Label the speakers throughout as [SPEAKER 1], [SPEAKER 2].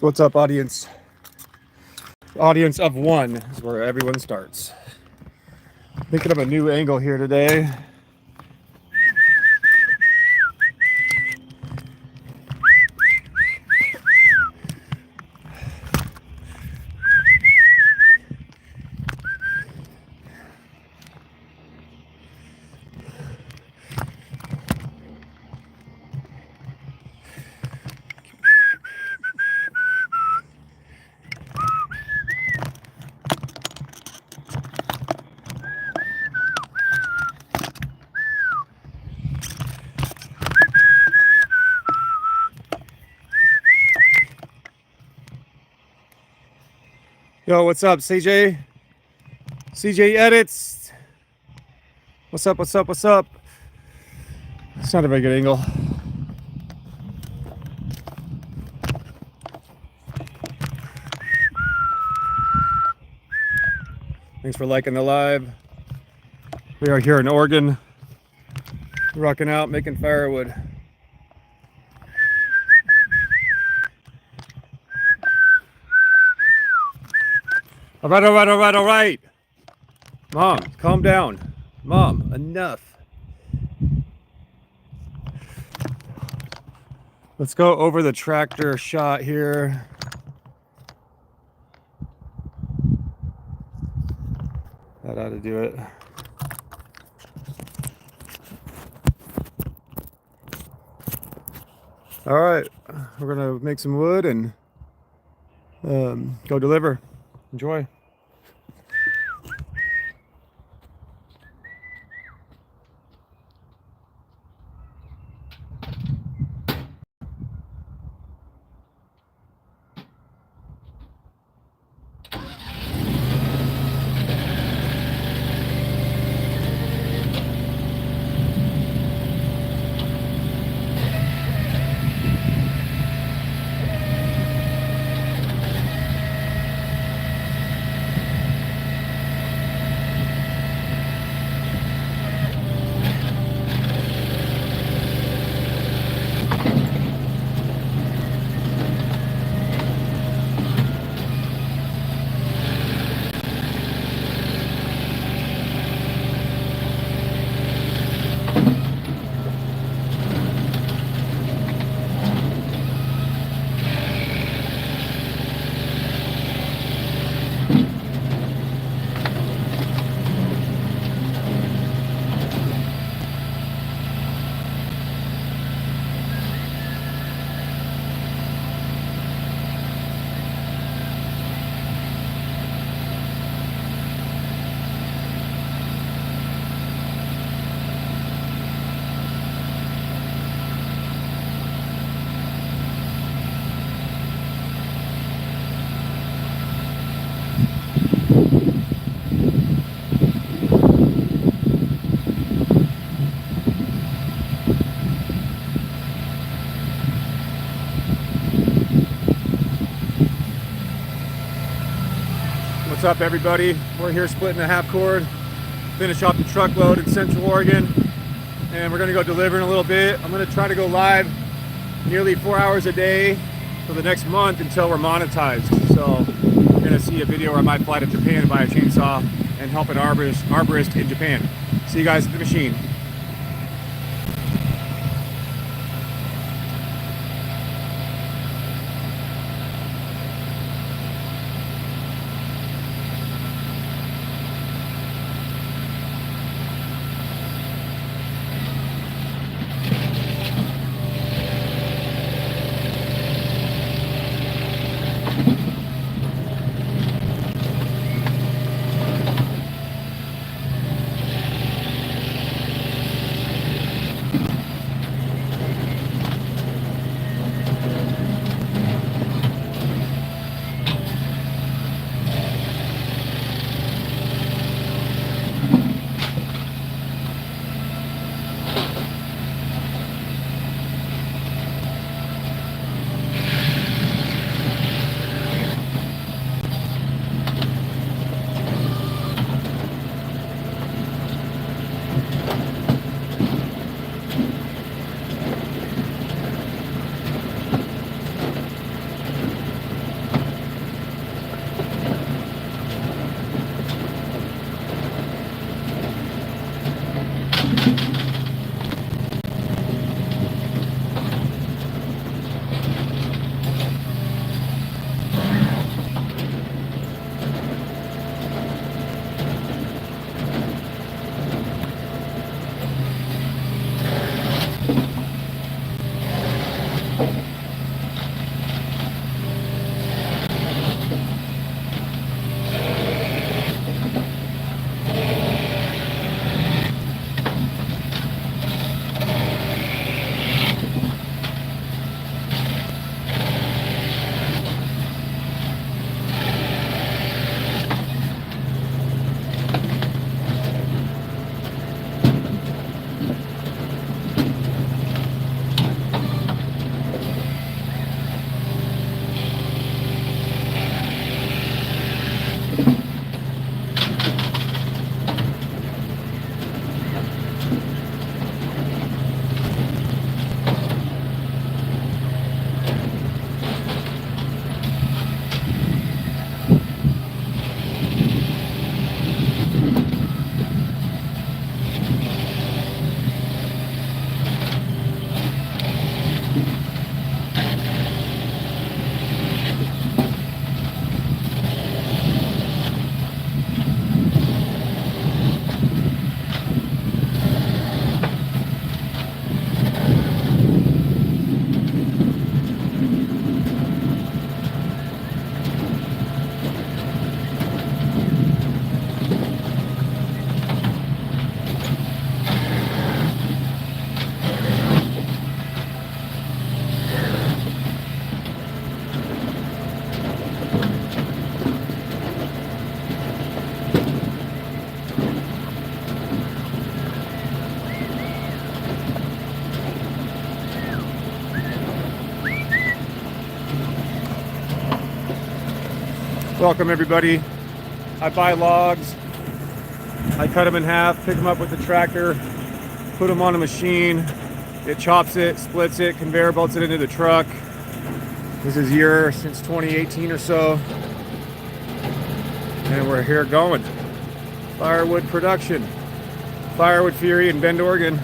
[SPEAKER 1] What's up, audience? Audience of one is where everyone starts. Thinking of a new angle here today. Yo, what's up, CJ? CJ Edits. What's up, what's up, what's up? It's not a very good angle. Thanks for liking the live. We are here in Oregon, rocking out, making firewood. All right, all right, all right, all right. Mom, calm down. Mom, enough. Let's go over the tractor shot here. That ought to do it. All right, we're gonna make some wood and go deliver. Enjoy. What's up, everybody? We're here splitting a half cord, finish off the truckload in Central Oregon, and we're gonna go deliver in a little bit. I'm gonna try to go live nearly 4 hours a day for the next month until we're monetized. So you're gonna see a video where I might fly to Japan and buy a chainsaw and help an arborist in Japan. See you guys at the machine. Welcome everybody. I buy logs, I cut them in half, pick them up with the tractor, put them on a machine, it chops it, splits it, conveyor belts it into the truck. This is year since 2018 or so, and we're here going. Firewood production, Firewood Fury in Bend, Oregon.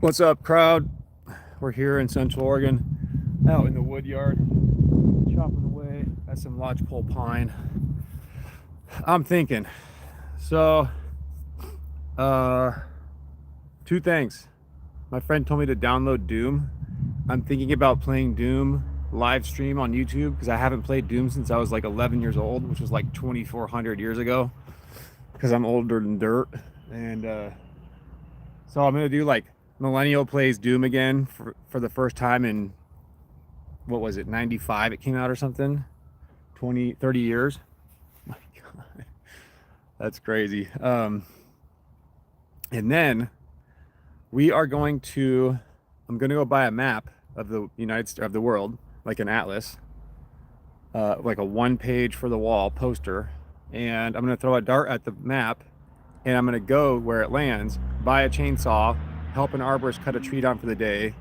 [SPEAKER 1] What's up, crowd? We're here in Central Oregon, out in the wood yard, chopping away at some lodgepole pine. I'm thinking, so, two things. My friend told me to download Doom. I'm thinking about playing Doom live stream on YouTube because I haven't played Doom since I was like 11 years old, which was like 2,400 years ago, because I'm older than dirt. And so I'm gonna do like Millennial plays Doom again for the first time in, what was it, 95 it came out or something, 30 years. My God, that's crazy. And then we are going to, I'm gonna go buy a map of the of the world, like an atlas, like a 1-page for the wall poster, and I'm gonna throw a dart at the map, and I'm gonna go where it lands, buy a chainsaw, help an arborist cut a tree down for the day,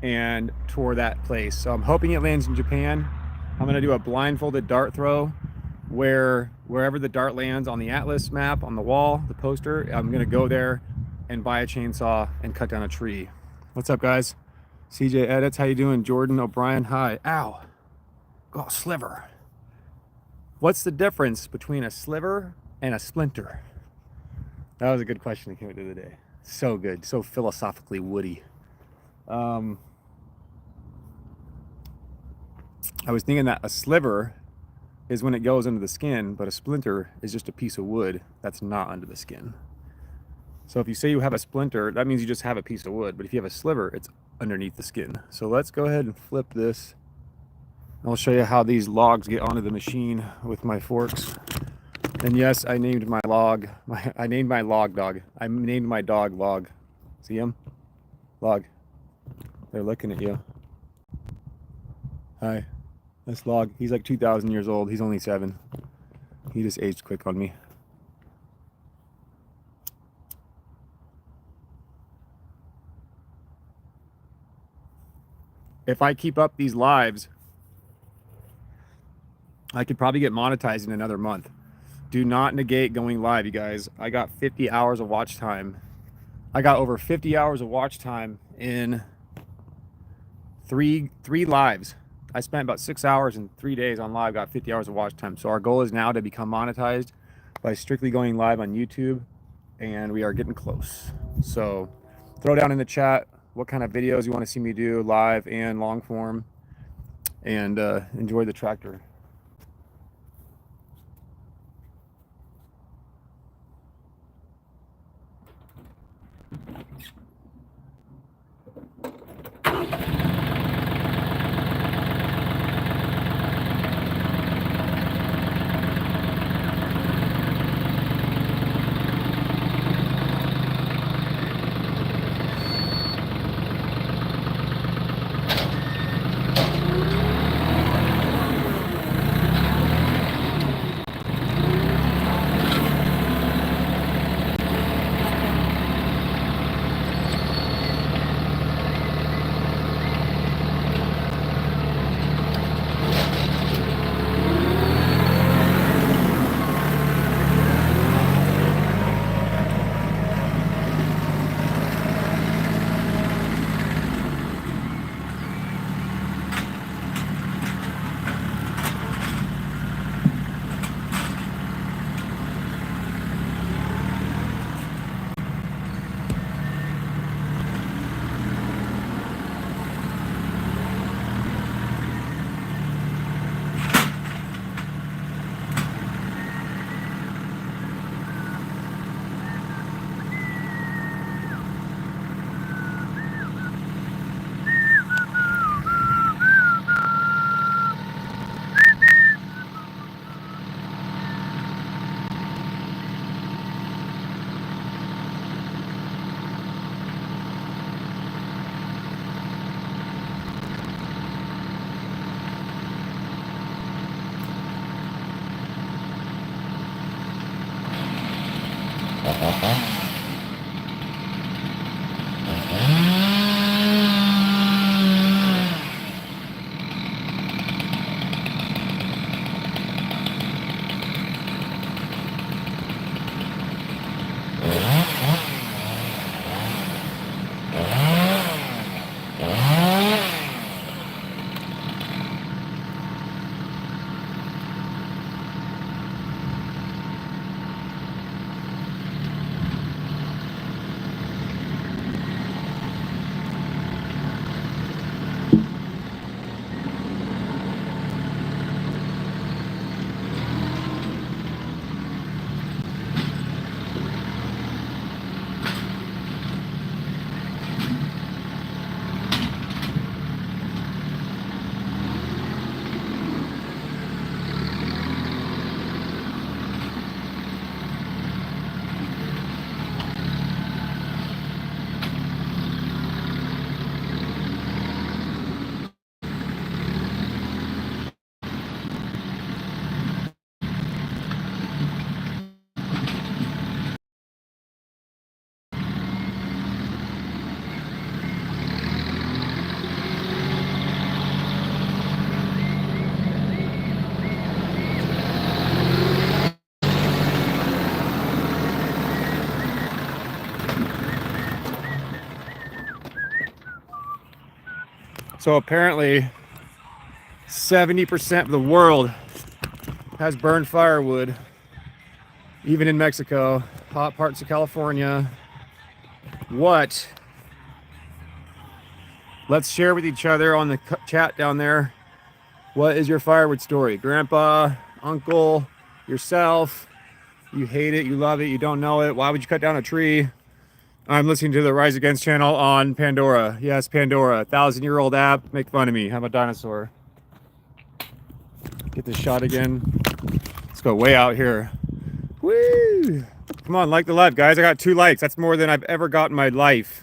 [SPEAKER 1] and tour that place. So I'm hoping it lands in Japan. I'm gonna do a blindfolded dart throw wherever the dart lands on the atlas map, on the wall, the poster, I'm gonna go there and buy a chainsaw and cut down a tree. What's up, guys? CJ Edits, how you doing? Jordan O'Brien, hi. Ow, oh, sliver. What's the difference between a sliver and a splinter? That was a good question that came out the other day. So good, so philosophically woody. I was thinking that a sliver is when it goes under the skin, but a splinter is just a piece of wood that's not under the skin. So if you say you have a splinter, that means you just have a piece of wood, but if you have a sliver, it's underneath the skin. So let's go ahead and flip this. I'll show you how these logs get onto the machine with my forks. And yes, I named my log, I named my log dog. I named my dog Log. See him? Log. They're looking at you. Hi, that's Log. He's like 2,000 years old. He's only 7. He just aged quick on me. If I keep up these lives, I could probably get monetized in another month. Do not negate going live, you guys. I got 50 hours of watch time. I got over 50 hours of watch time in three lives. I spent about 6 hours in 3 days on live, got 50 hours of watch time. So our goal is now to become monetized by strictly going live on YouTube, and we are getting close. So throw down in the chat what kind of videos you want to see me do, live and long form, and enjoy the tractor. So apparently 70% of the world has burned firewood, even in Mexico, hot parts of California. What? Let's share with each other on the chat down there. What is your firewood story? Grandpa, uncle, yourself? You hate it, you love it, you don't know it. Why would you cut down a tree? I'm listening to the Rise Against channel on Pandora. Yes, Pandora, 1,000-year-old app. Make fun of me. I'm a dinosaur. Get this shot again. Let's go way out here. Woo! Come on, like the live, guys. I got 2 likes. That's more than I've ever got in my life.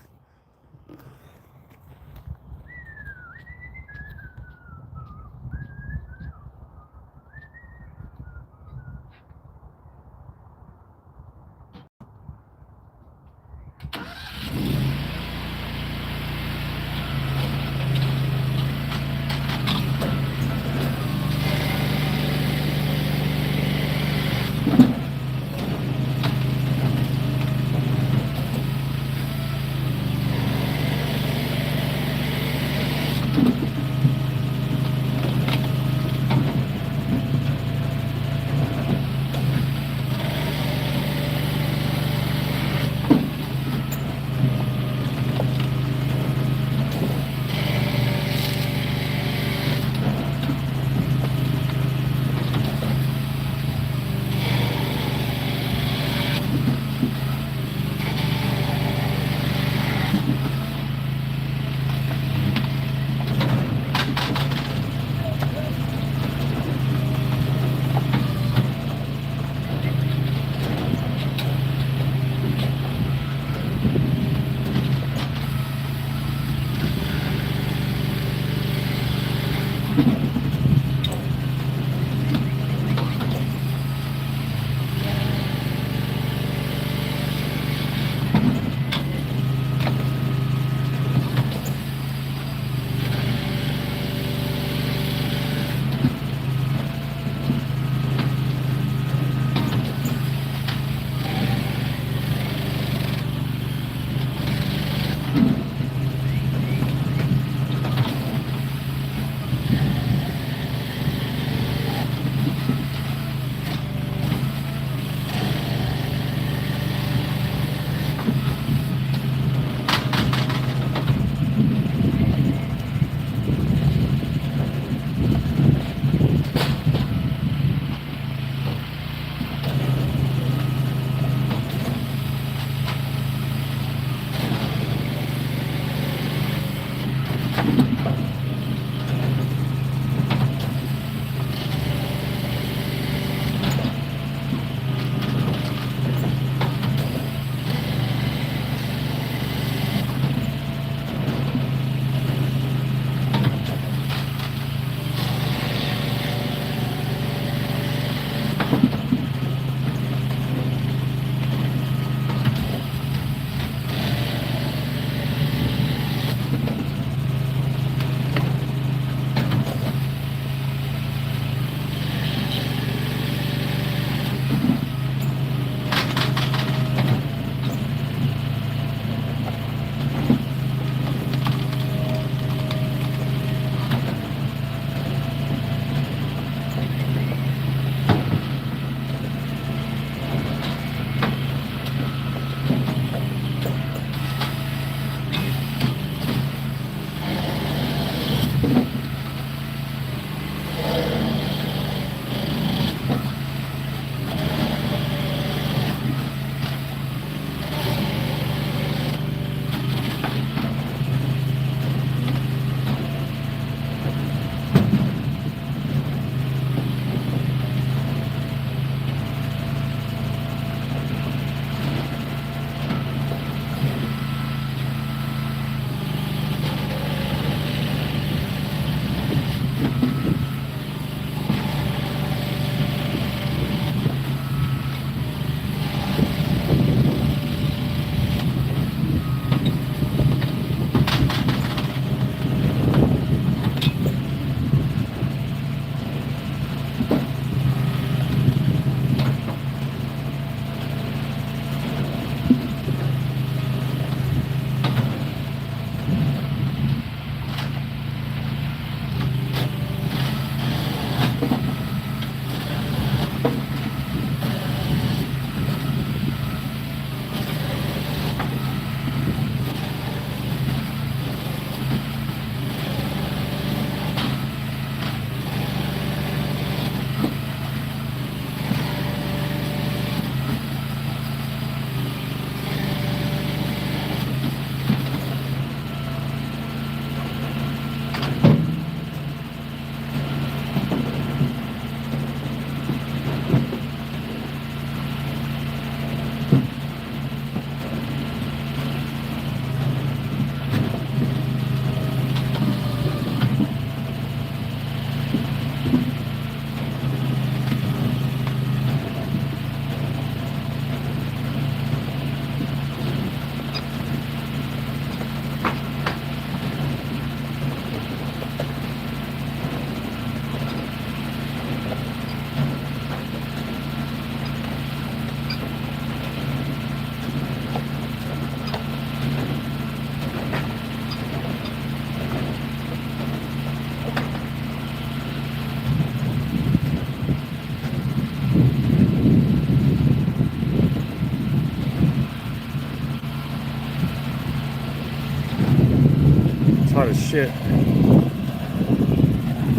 [SPEAKER 1] It's hot as shit.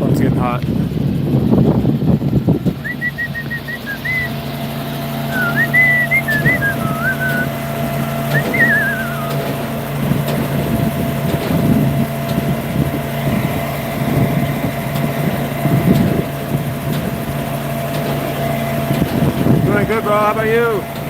[SPEAKER 1] Oh, it's getting hot. Doing good, bro. How about you?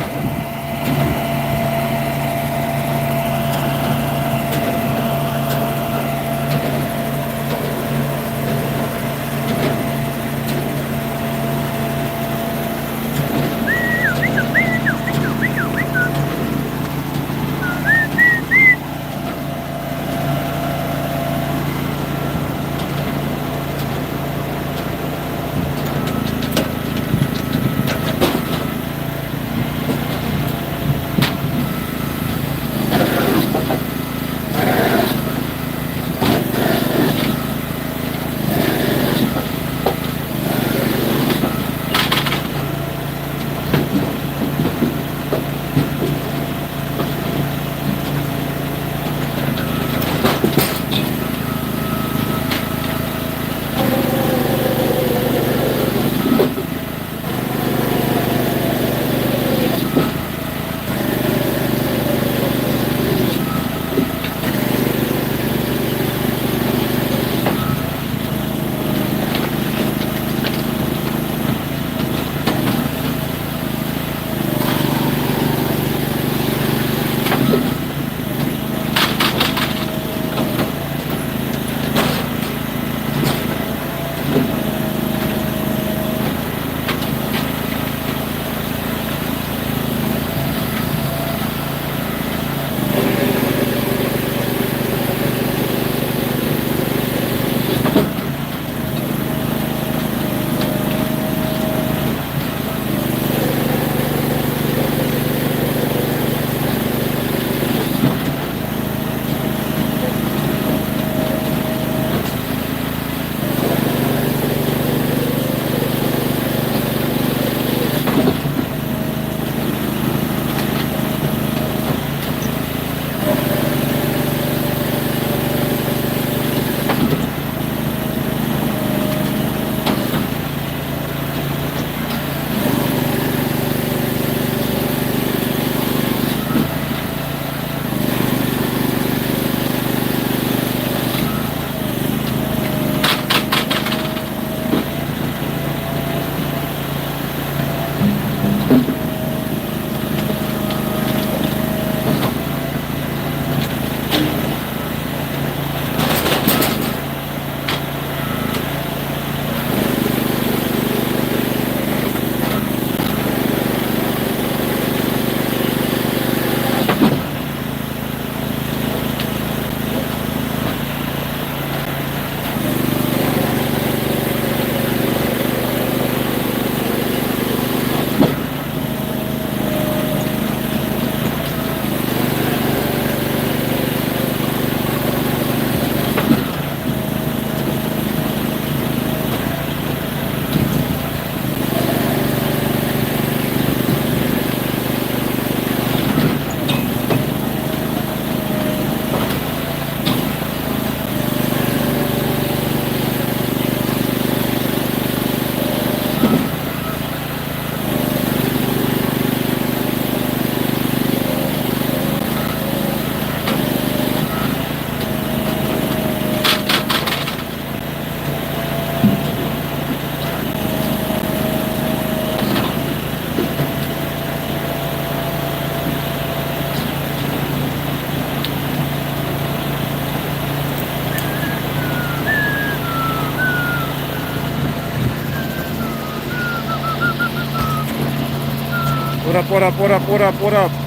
[SPEAKER 1] What up, what up, what up, what up, what up?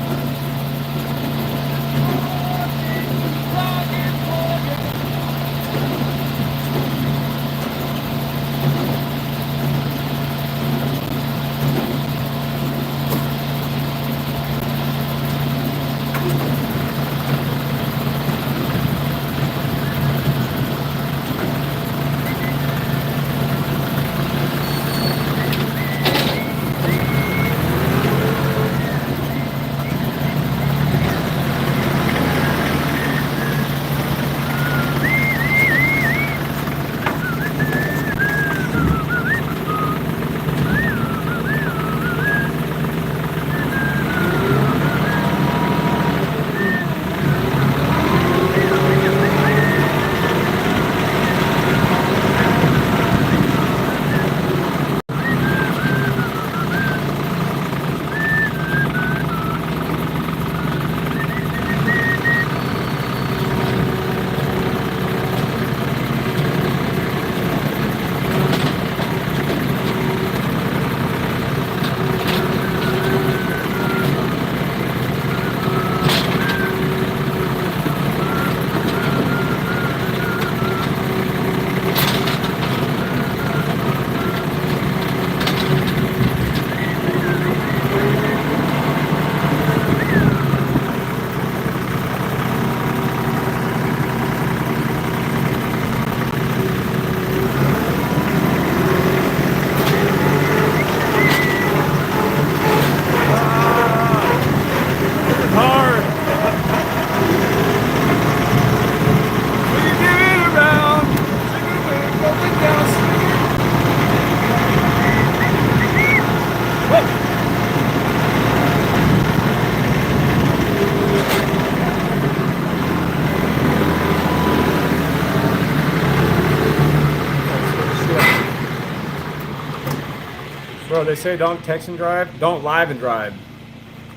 [SPEAKER 1] they say don't text and drive, don't live and drive.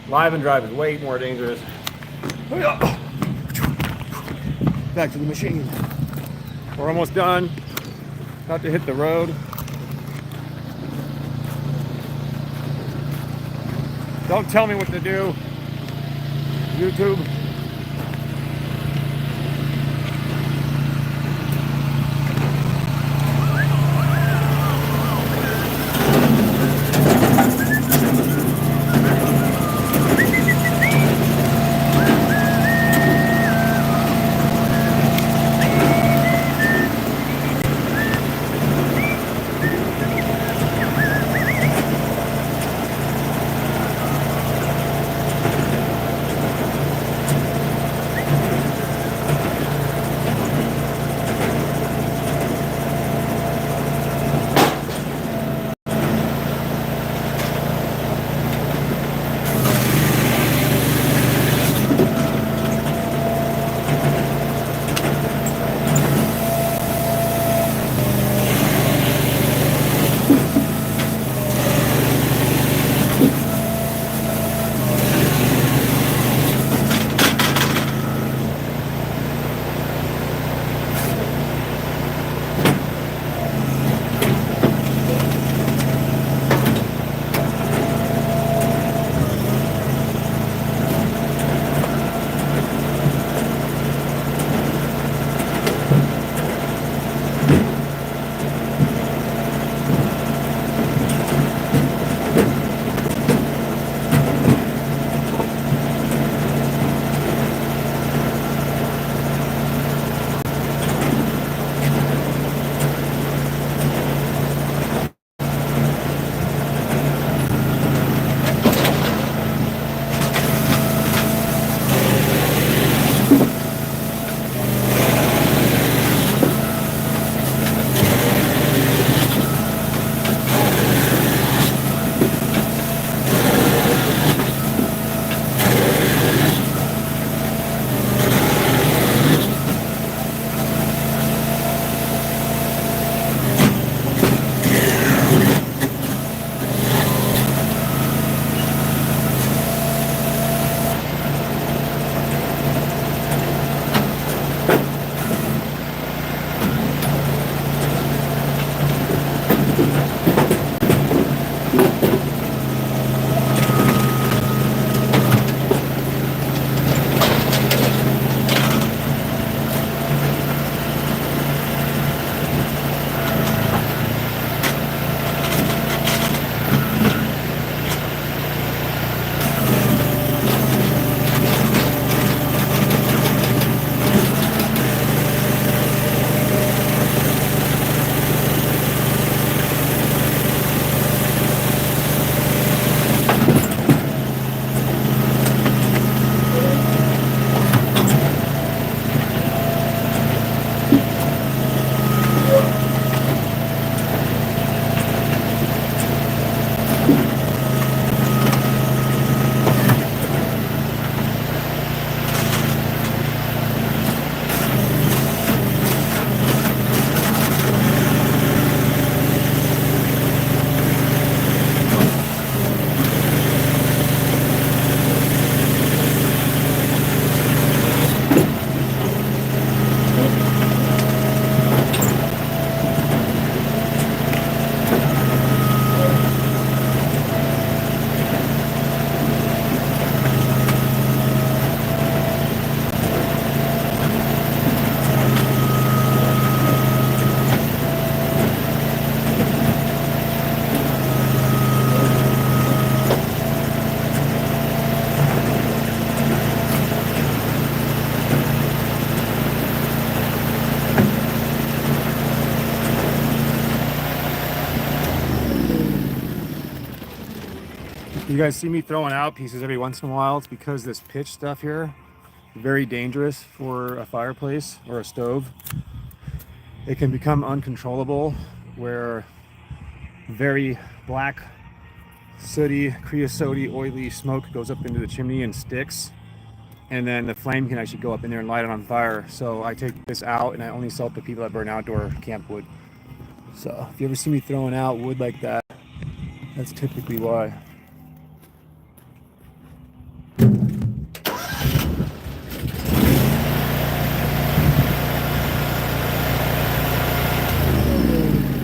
[SPEAKER 1] Live and drive is way more dangerous. Back to the machine. We're almost done. About to hit the road. Don't tell me what to do, YouTube.
[SPEAKER 2] You guys see me throwing out pieces every once in a while. It's because this pitch stuff here is very dangerous for a fireplace or a stove. It can become uncontrollable where very black, sooty, creosote, oily smoke goes up into the chimney and sticks. And then the flame can actually go up in there and light it on fire. So I take this out and I only sell it to people that burn outdoor camp wood. So if you ever see me throwing out wood like that, That's typically why.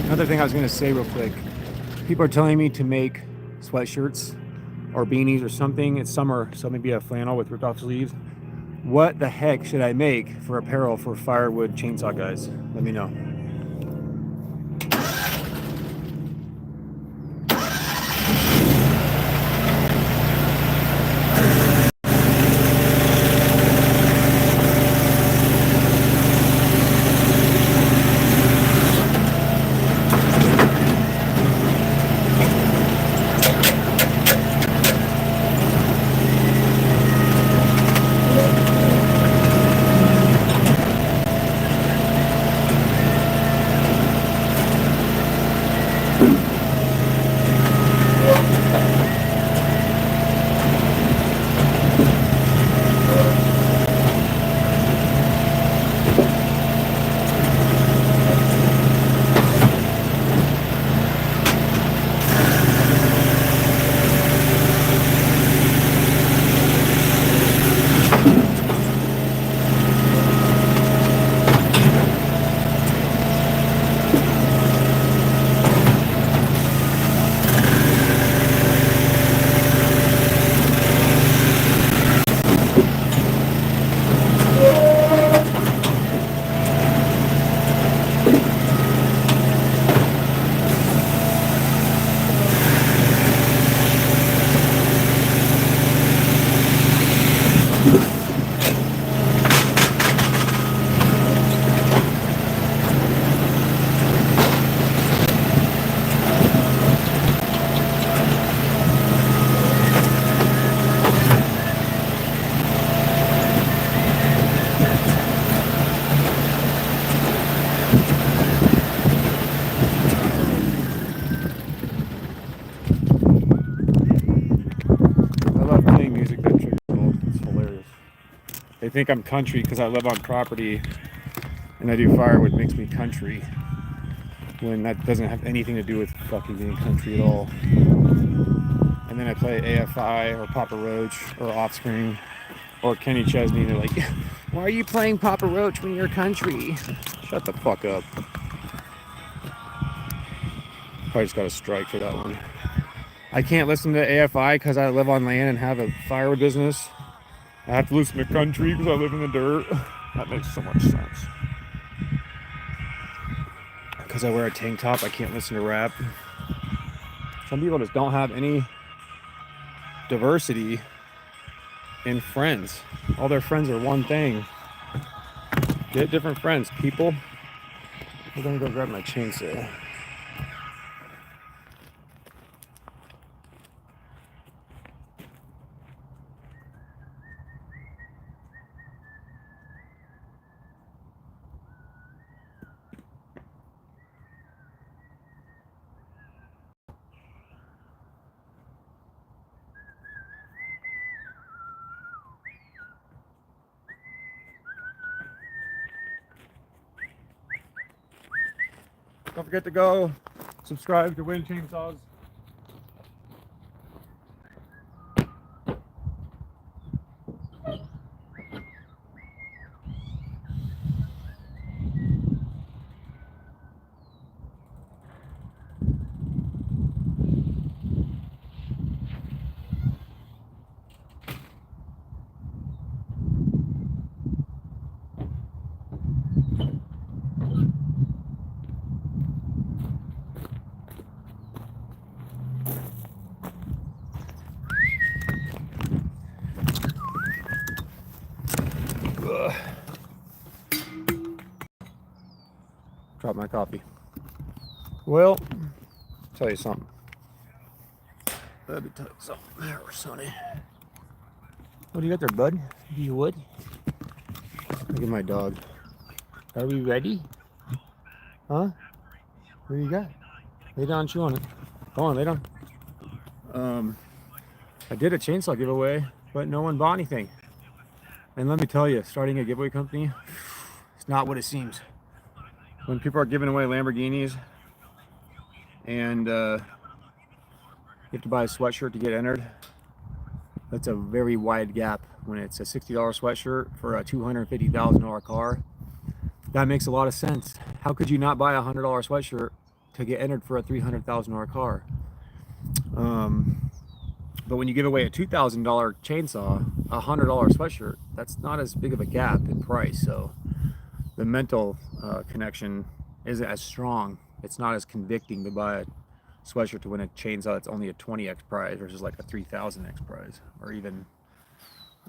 [SPEAKER 2] Another thing I was going to say real quick. People are telling me to make sweatshirts or beanies or something. It's summer, so maybe a flannel with ripped off sleeves. What the heck should I make for apparel for Firewood chainsaw guys? Let me know. They think I'm country because I live on property and I do firewood makes me country, when that doesn't have anything to do with fucking being country at all. And then I play AFI or Papa Roach or Offspring or Kenny Chesney, and they're like, why are you playing Papa Roach when you're country? Shut the fuck up. Probably just got a strike for that one. I can't listen to AFI because I live on land and have a firewood business. I have to listen to country because I live in the dirt. That makes so much sense. Because I wear a tank top, I can't listen to rap. Some people just don't have any diversity in friends. All their friends are one thing. Get different friends, people. I'm gonna go grab my chainsaw. Don't forget to go subscribe to Wind Chainsaws. Drop my coffee. Well, tell you something. Let me tell you something. There, Sonny. What do you got there, bud? You would? Look at my dog. Are we ready? Huh? What do you got? Lay down, chew on it. Go on, lay down. I did a chainsaw giveaway, but no one bought anything. And let me tell you, starting a giveaway company, it's not what it seems. When people are giving away Lamborghinis and have to buy a sweatshirt to get entered. That's a very wide gap when it's a $60 sweatshirt for a $250,000 car. That makes a lot of sense. How could you not buy a $100 sweatshirt to get entered for a $300,000 car? But when you give away a $2,000 chainsaw, a $100 sweatshirt, that's not as big of a gap in price. So the mental connection isn't as strong. It's not as convicting to buy a sweatshirt to win a chainsaw that's only a 20x prize versus like a 3,000x prize, or even,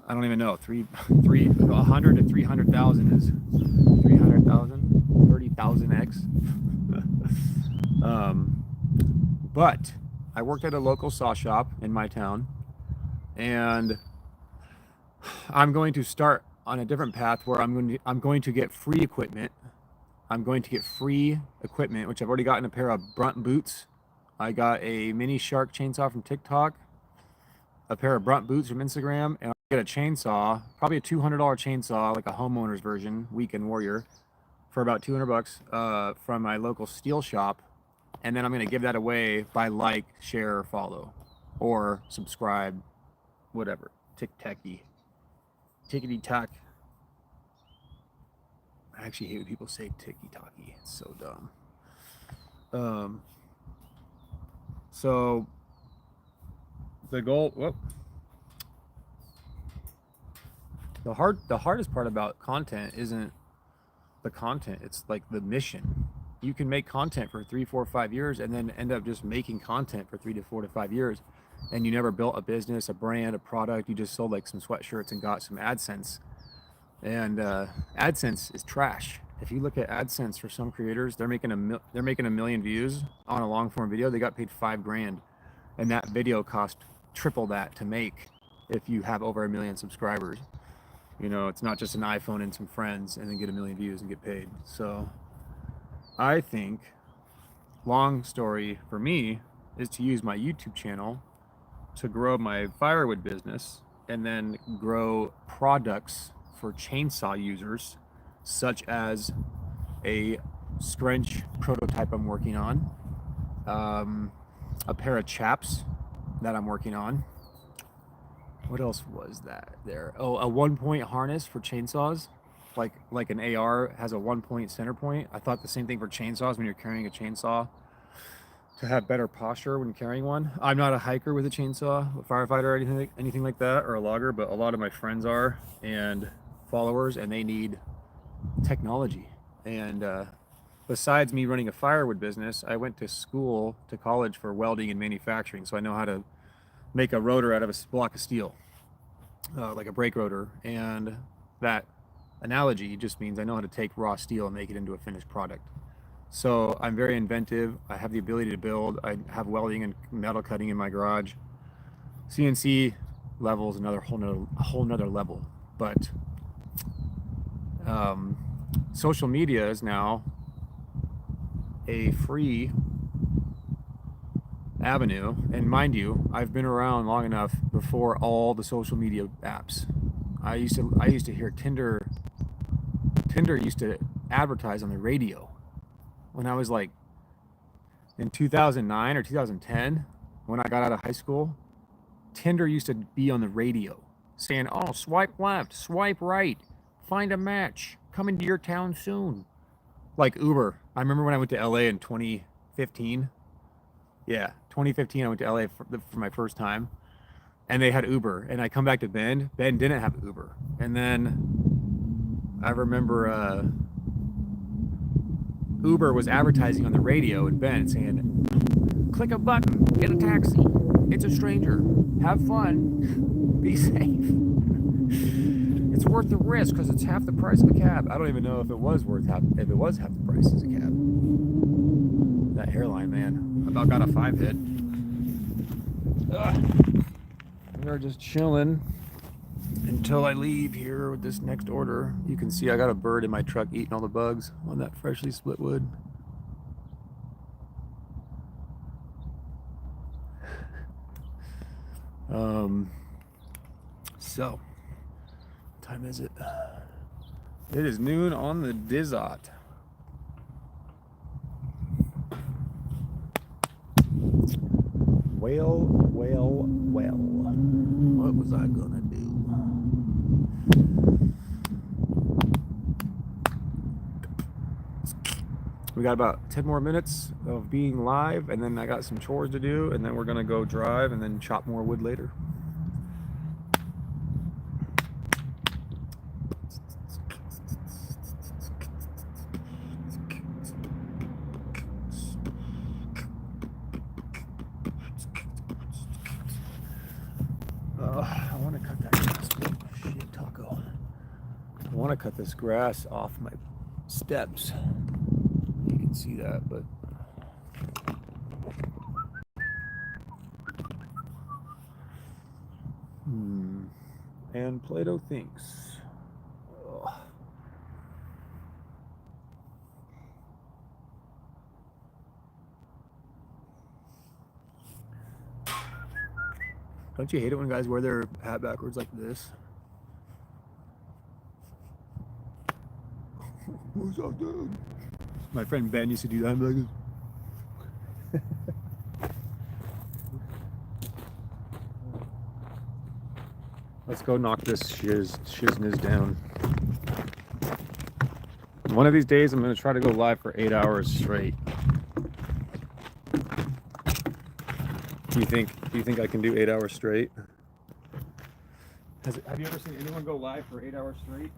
[SPEAKER 2] I don't even know, 100 to 300,000 is 300,000, 30,000x. But I worked at a local saw shop in my town, and I'm going to start on a different path where I'm going to get free equipment. I'm going to get free equipment, which I've already gotten a pair of Brunt boots. I got a mini shark chainsaw from TikTok, a pair of Brunt boots from Instagram, and I'll get a chainsaw, probably a $200 chainsaw, like a homeowner's version, Weekend Warrior, for about 200 bucks from my local steel shop. And then I'm going to give that away by like, share, follow, or subscribe, whatever. Tick-tacky. Tickety-tack. I actually hate when people say ticky-tacky. It's so dumb. So the goal, the hardest part about content isn't the content, it's like the mission. You can make content for 3, 4, 5 years and then end up just making content for 3 to 4 to 5 years, and you never built a business, a brand, a product. You just sold like some sweatshirts and got some AdSense. And AdSense is trash. If you look at AdSense for some creators, they're making a million views on a long form video. They got paid $5,000, and that video cost triple that to make if you have over 1 million subscribers. You know, it's not just an iPhone and some friends and then get 1 million views and get paid. So I think, long story for me, is to use my YouTube channel to grow my firewood business and then grow products for chainsaw users, such as a scrunch prototype I'm working on, a pair of chaps that I'm working on. What else was that there? Oh, a 1-point harness for chainsaws, like an AR has a 1-point center point. I thought the same thing for chainsaws when you're carrying a chainsaw, to have better posture when carrying one. I'm not a hiker with a chainsaw, a firefighter, or anything like that, or a logger, but a lot of my friends are, and followers, and they need technology. And besides me running a firewood business, I went to college for welding and manufacturing, so I know how to make a rotor out of a block of steel, like a brake rotor. And that analogy just means I know how to take raw steel and make it into a finished product. So I'm very inventive. I have the ability to build. I have welding and metal cutting in my garage. CNC level is a whole nother level. But social media is now a free avenue. And mind you, I've been around long enough before all the social media apps. I used to hear Tinder used to advertise on the radio. When I was like in 2009 or 2010, when I got out of high school, Tinder used to be on the radio saying, oh, swipe left, swipe right, find a match, coming to your town soon. Like Uber. I remember when I went to LA in 2015. Yeah, 2015, I went to LA for my first time, and they had Uber. And I come back to Bend. Bend didn't have Uber. And then I remember Uber was advertising on the radio in Bend saying, click a button, get a taxi. It's a stranger. Have fun. Be safe. It's worth the risk because it's half the price of a cab. I don't even know if it was half the price as a cab. That hairline, man. I about got a 5 hit. We're just chilling until I leave here with this next order. You can see I got a bird in my truck eating all the bugs on that freshly split wood. So, what time is it? It is noon on the Dizot. Well. What was I gonna do? We got about 10 more minutes of being live, and then I got some chores to do, and then we're gonna go drive and then chop more wood later. I want to cut that grass. Shit, taco. I want to cut this grass off my steps. You can see that, but and Plato thinks. Ugh. Don't you hate it when guys wear their hat backwards like this? What's up, dude? My friend Ben used to do that. I'm like, let's go knock this shizness down. One of these days, I'm going to try to go live for 8 hours straight. Do you think I can do 8 hours straight? Have you ever seen anyone go live for 8 hours straight?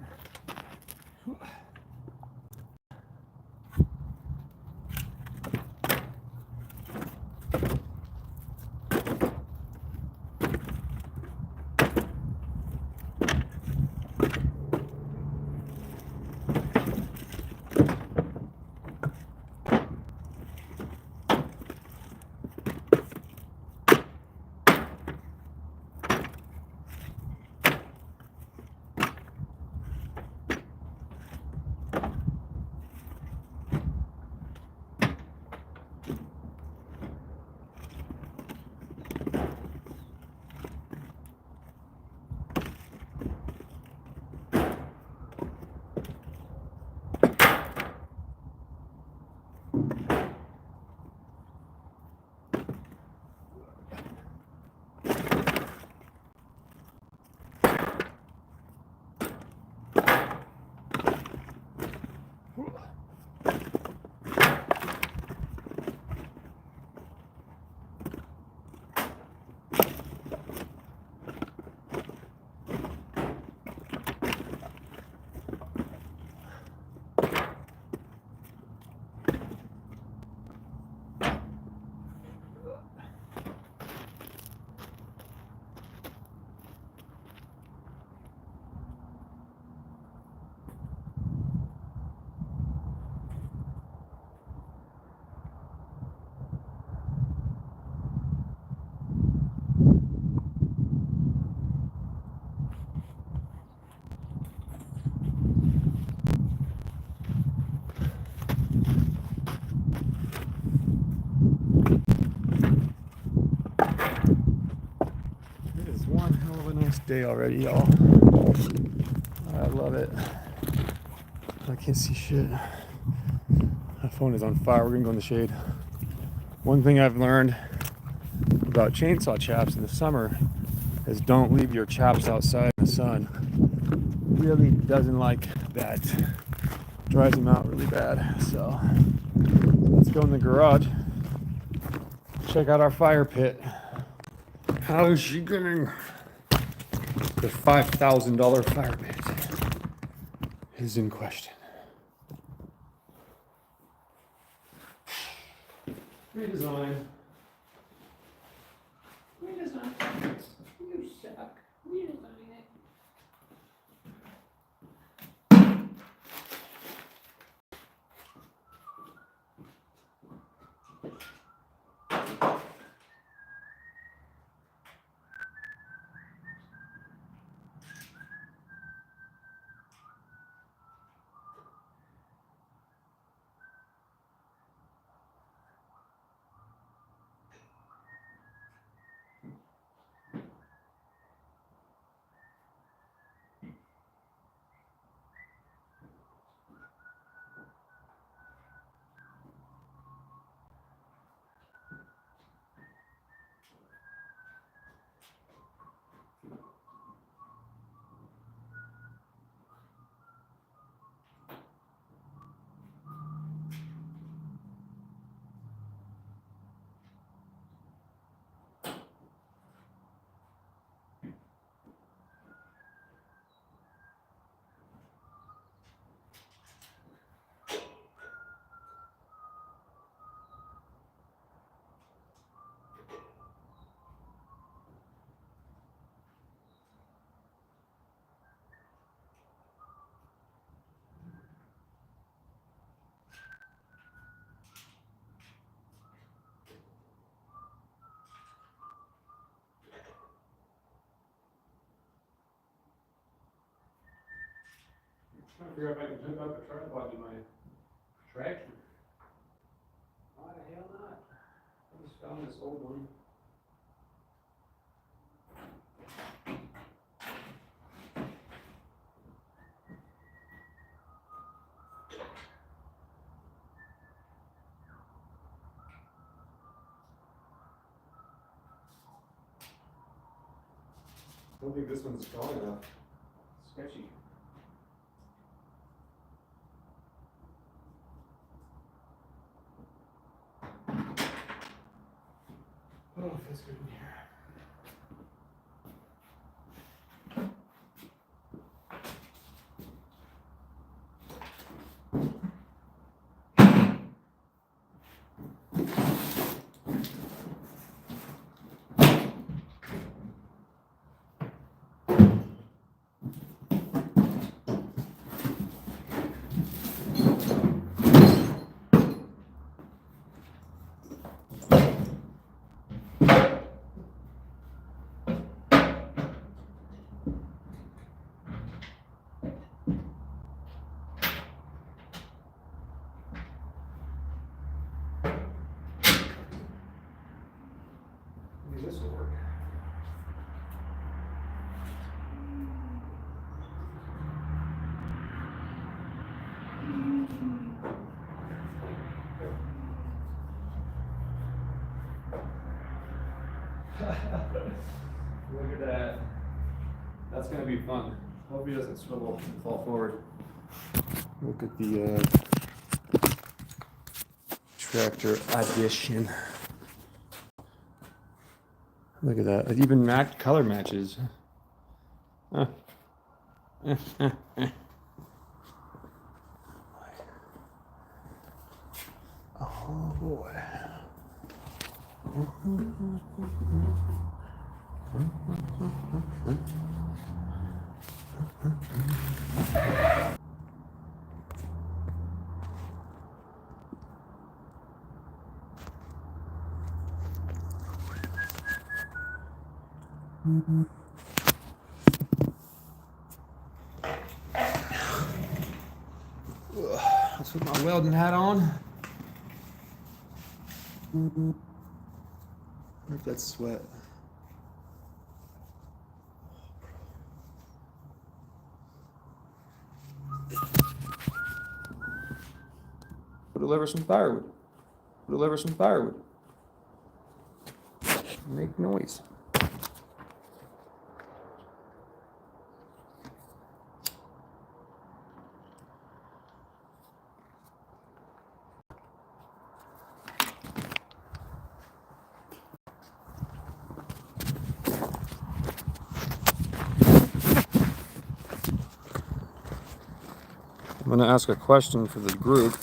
[SPEAKER 2] Day already, y'all. I love it. I can't see shit. My phone is on fire. We're gonna go in the shade. One thing I've learned about chainsaw chaps in the summer is don't leave your chaps outside in the sun. Really doesn't like that. Dries them out really bad. So let's go in the garage. Check out our fire pit. How is she getting? The $5,000 fire pit is in question. Redesign. You suck. Redesign it. figure out if I can hook up a tripod to my tractor. Why the hell not? I just found this old one. I don't think this one's strong enough. Sketchy. Oh, it feels good in here. Maybe this will work. Look at that. That's gonna be fun. Hope he doesn't swivel and fall forward. Look at the tractor addition. Look at that. It even color matches. Oh boy. Let's put my welding hat on. I wonder if that's sweat. Deliver some firewood. Deliver some firewood. Make noise. I'm going to ask a question for the group.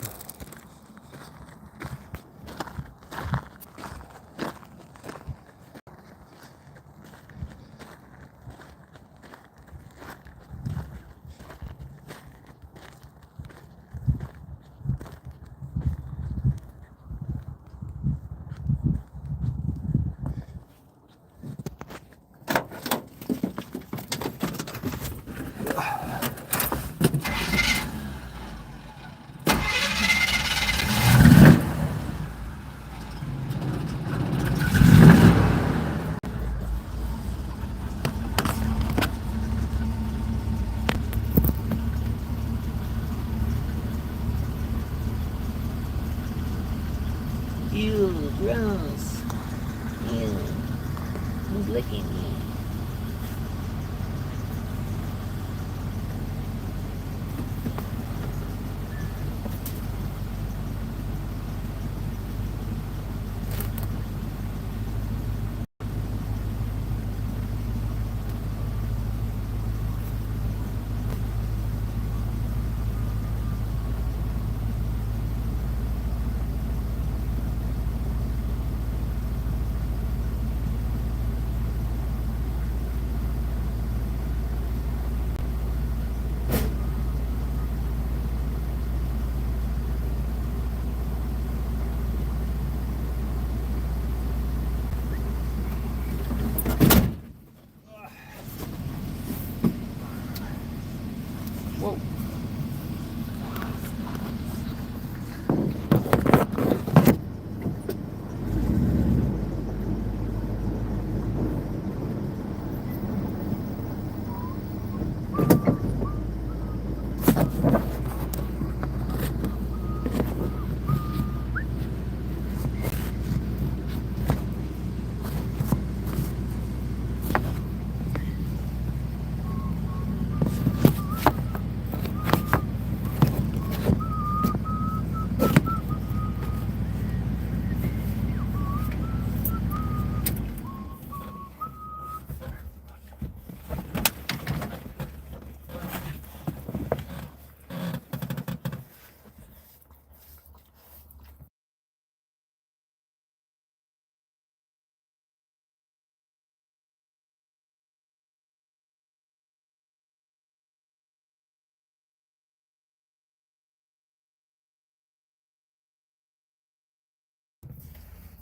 [SPEAKER 3] Ew, gross. Ew. Who's licking me?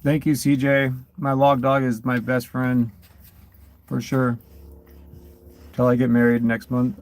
[SPEAKER 2] Thank you, CJ. My log dog is my best friend for sure. Till I get married next month.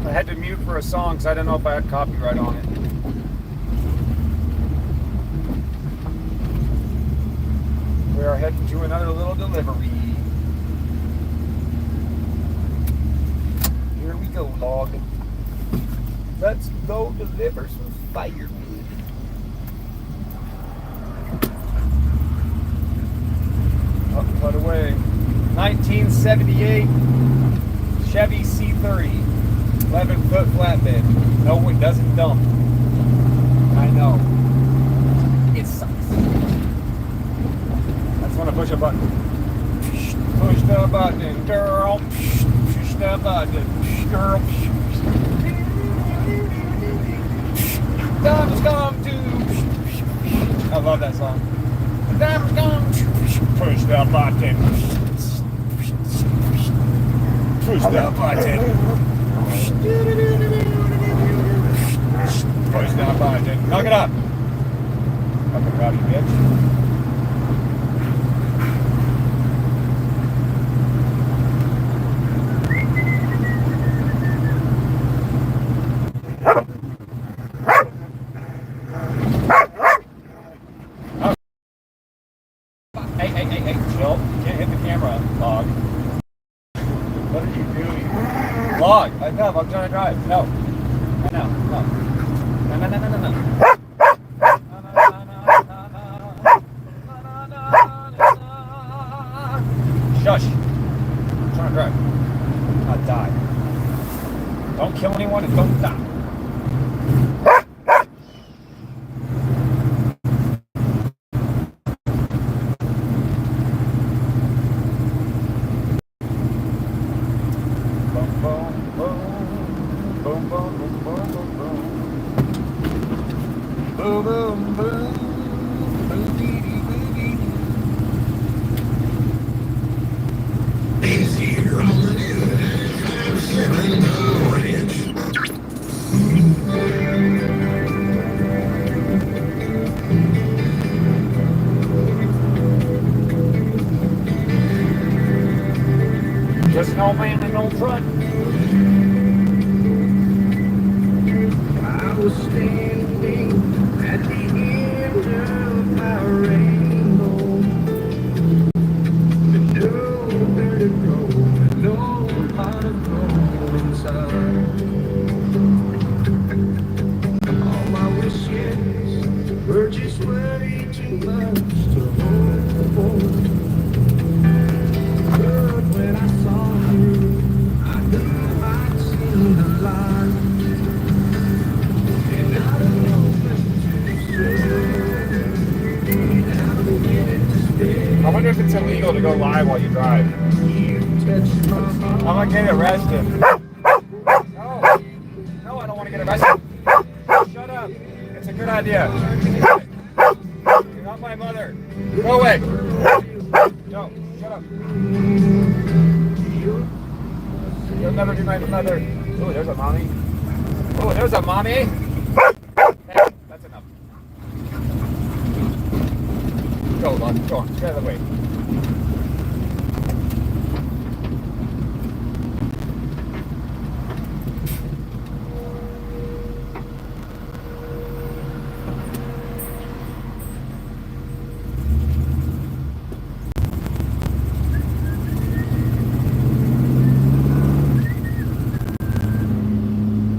[SPEAKER 2] I had to mute for a song because I didn't know if I had copyright on it. We are heading to another little delivery. Here we go, log. Let's go deliver some firewood. Up, put away. 1978 Chevy C30. 11-foot flatbed. No, it doesn't dump. I know. It sucks. I just want to push a button. Push the button, girl. Push the button, girl. Time has come to. I love that song. The time has come to push the button. Push the button. Push that button. Knock it up. Fucking rowdy bitch.
[SPEAKER 1] up. I'm trying to drive. No. No. No. No. No. No. No. No. Shush. I'm trying to drive. Not die. Don't kill anyone and don't die. Just an old man in an old truck.
[SPEAKER 4] I was standing at the end of our rainbow. Nowhere to go, no pot of gold inside. All my wishes were just way too much to hold. But when I saw you, I knew I'd seen the light. And I don't know what to say.
[SPEAKER 1] I wonder if it's illegal to go live while you drive.
[SPEAKER 4] You touched my heart.
[SPEAKER 1] I'm gonna get arrested. No, I don't want to get arrested. Shut up. It's a good idea. You're not my mother. Go away. No, shut up. You'll never be my mother. Oh, there's a mommy. Oh, there's a mommy. Hey, that's enough. Go on. Get out of the way.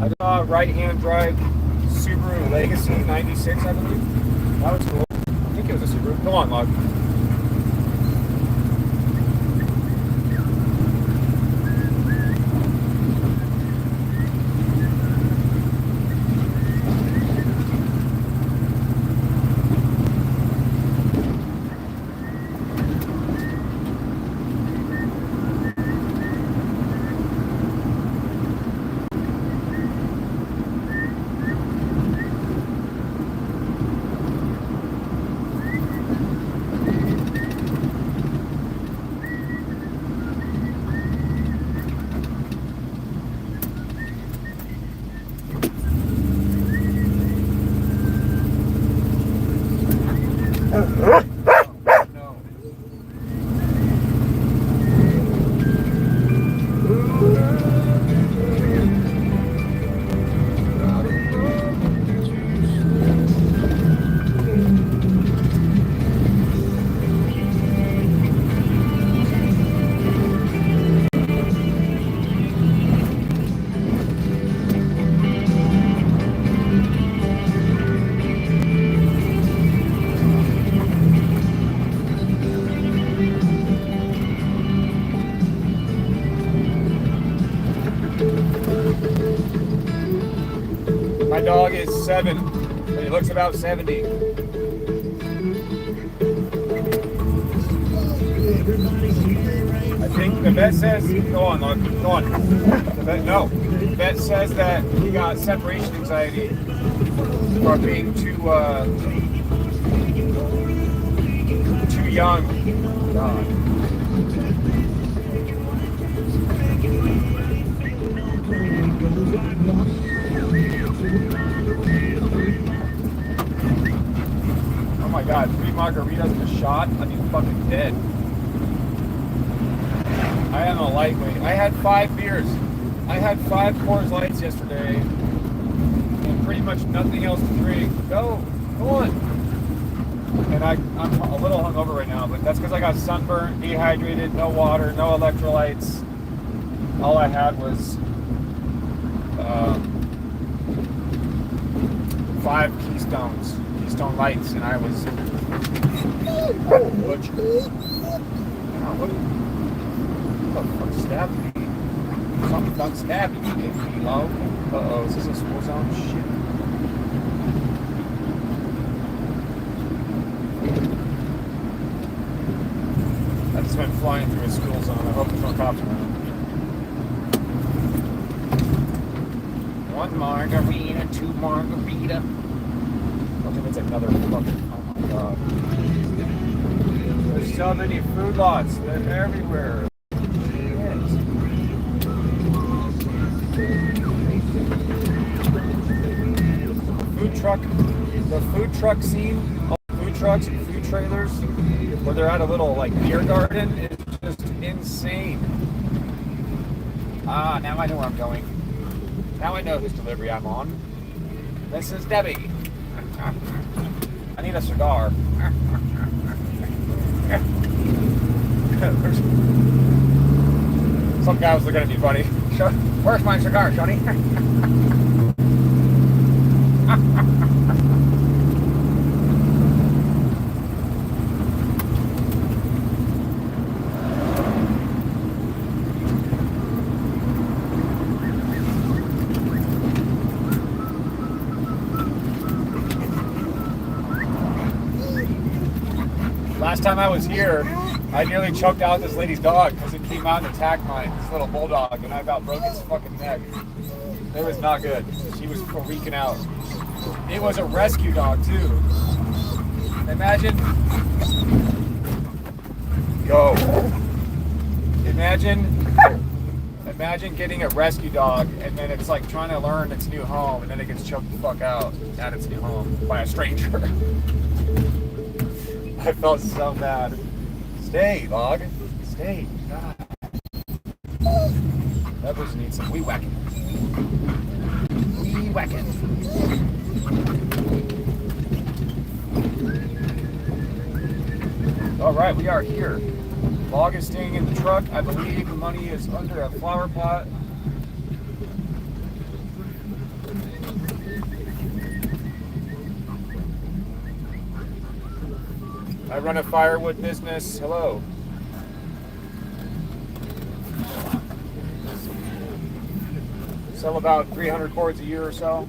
[SPEAKER 1] I saw a right-hand drive Subaru Legacy 96, I believe. That was cool. I think it was a Subaru. Come on, Log. My dog is 7, but he looks about 70. I think the vet says, go on, Log, go on. The vet says that he got separation anxiety from being too young. God. Oh my God, 3 margaritas and a shot? I'd be fucking dead. I am a lightweight. I had 5 beers. I had 5 Coors Lights yesterday. And pretty much nothing else to drink. Go on. And I'm a little hungover right now, but that's because I got sunburned, dehydrated, no water, no electrolytes. All I had was
[SPEAKER 2] 5 Keystone lights, and I was. What the fuck stabbed me? Something done stabbed me, low. Uh-oh, is this a school zone? Shit. I just went flying through a school zone. I hope there's no cops around. 1 margarita, 2 margarita. I think it's another fucking. Oh my god. There's so many food lots. They're everywhere. The food truck scene, all the food trucks and food trailers, where they're at a little like beer garden, is just insane. Ah, now I know where I'm going. Now I know whose delivery I'm on. This is Debbie. I need a cigar. Some guy was looking at me funny. Where's my cigar, Johnny? Last time I was here, I nearly choked out this lady's dog because it came out and attacked this little bulldog, and I about broke its fucking neck. It was not good. She was freaking out. It was a rescue dog too. Imagine. Go. Imagine getting a rescue dog and then it's like trying to learn its new home and then it gets choked the fuck out at its new home by a stranger. I felt so bad. Stay, dog. Stay. God. That person needs some weed whacking. Weed whacking. All right, we are here. Log is staying in the truck. I believe the money is under a flower pot. I run a firewood business. Hello. Sell about 300 cords a year or so.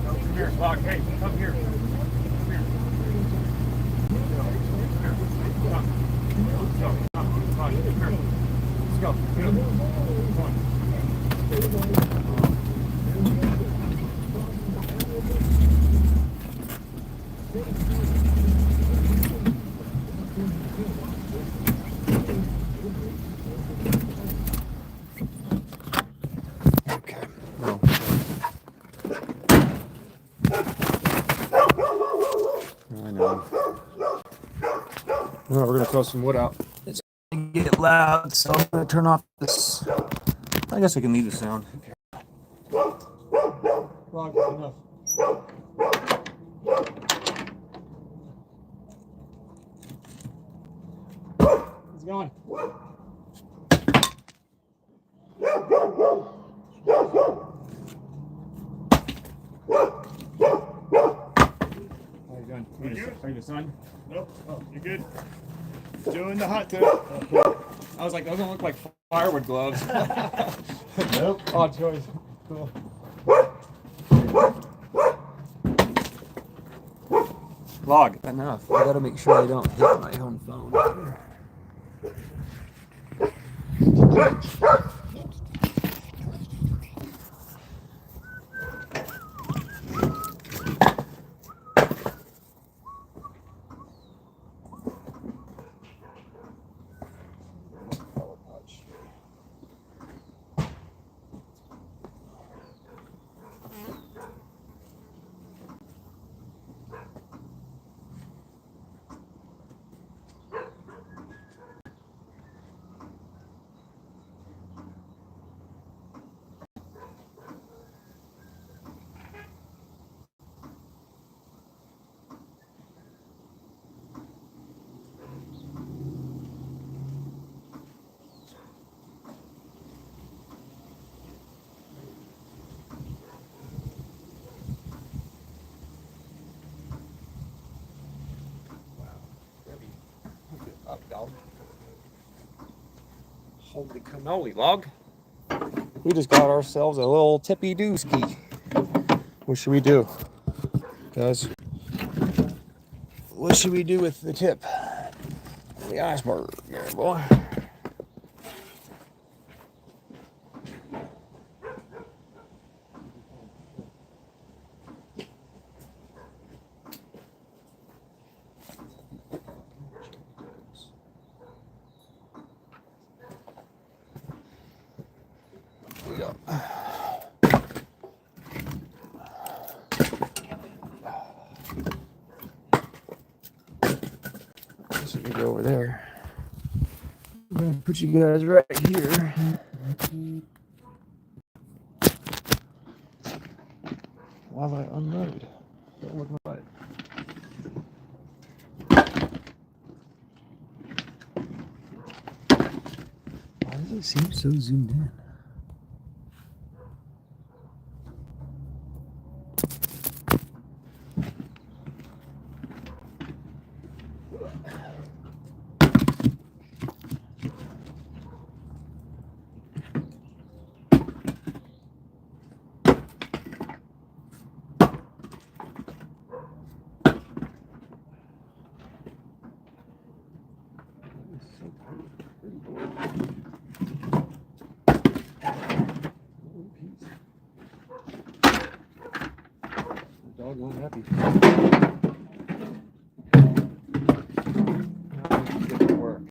[SPEAKER 2] Come here, Log. Hey, come here. Come here. Come. Let's go. Come on, come here. Let's go. Come on. Okay. Well. I know. Well, we're gonna throw some wood out. It's gonna get loud, so I'm gonna turn off this. I guess I can leave the sound. Okay. Log, enough. How's it going? Are you the son?
[SPEAKER 5] Nope. Oh, you're good. Doing the hot tub.
[SPEAKER 2] Okay. I was like, those don't look like firewood gloves.
[SPEAKER 5] Nope.
[SPEAKER 2] Odd choice. Cool. Log, enough. I gotta make sure I don't hit my own phone.
[SPEAKER 1] Up, dog. Holy cannoli log.
[SPEAKER 2] We just got ourselves a little tippy dooski. What should we do, guys? What should we do with the tip? The iceberg, there, boy. So we go over there. I'm gonna put you guys right here. While I unload. Don't look right. Why does it seem so zoomed in? Dog not happy. Get to work.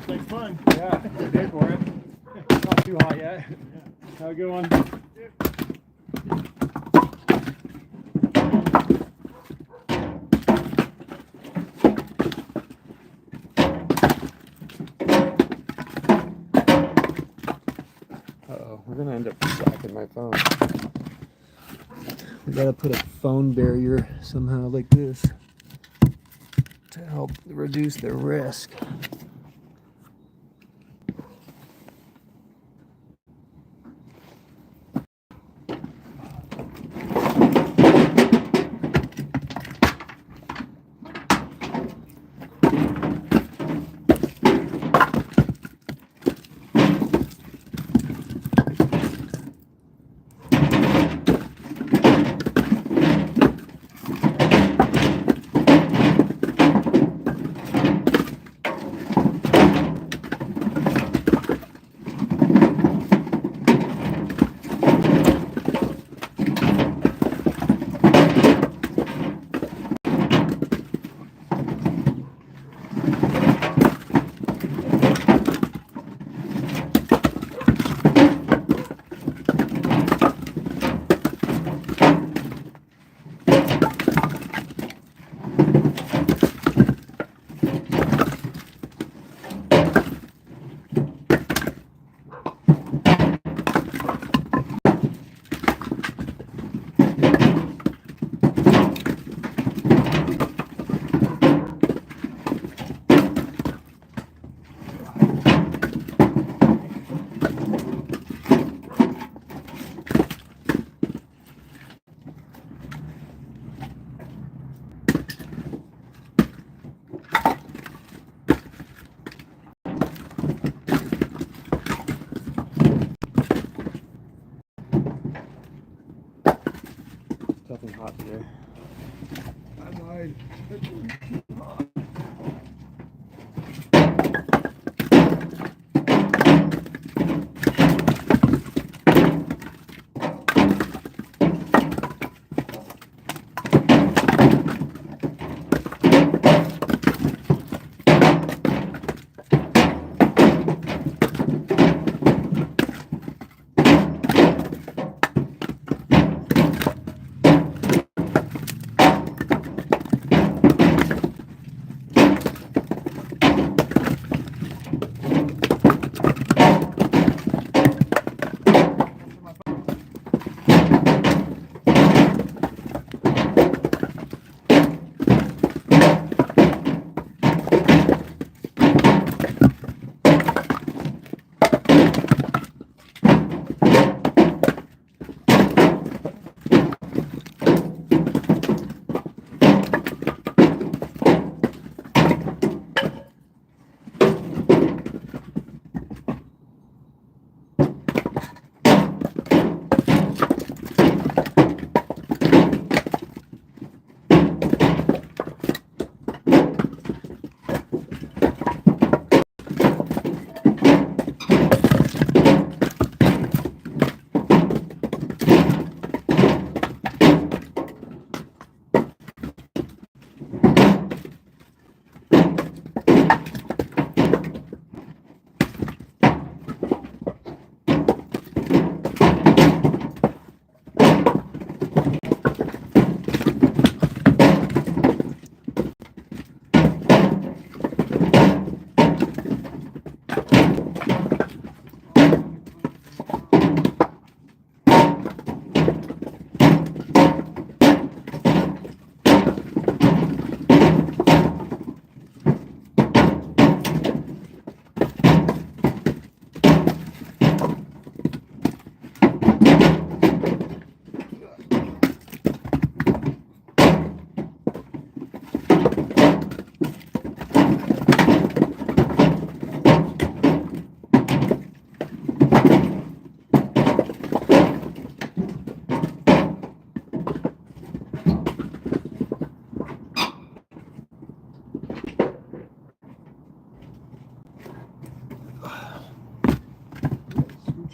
[SPEAKER 5] Like fun.
[SPEAKER 2] Yeah, I did for it. Not too hot yet. Have a good one. Uh-oh, we're gonna end up slacking my phone. We gotta put a phone barrier somehow like this to help reduce the risk.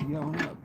[SPEAKER 2] going up.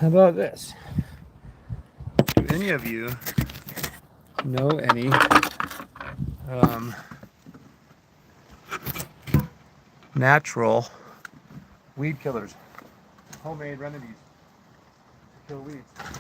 [SPEAKER 2] How about this? Do any of you know any natural weed killers? Homemade remedies to kill weeds.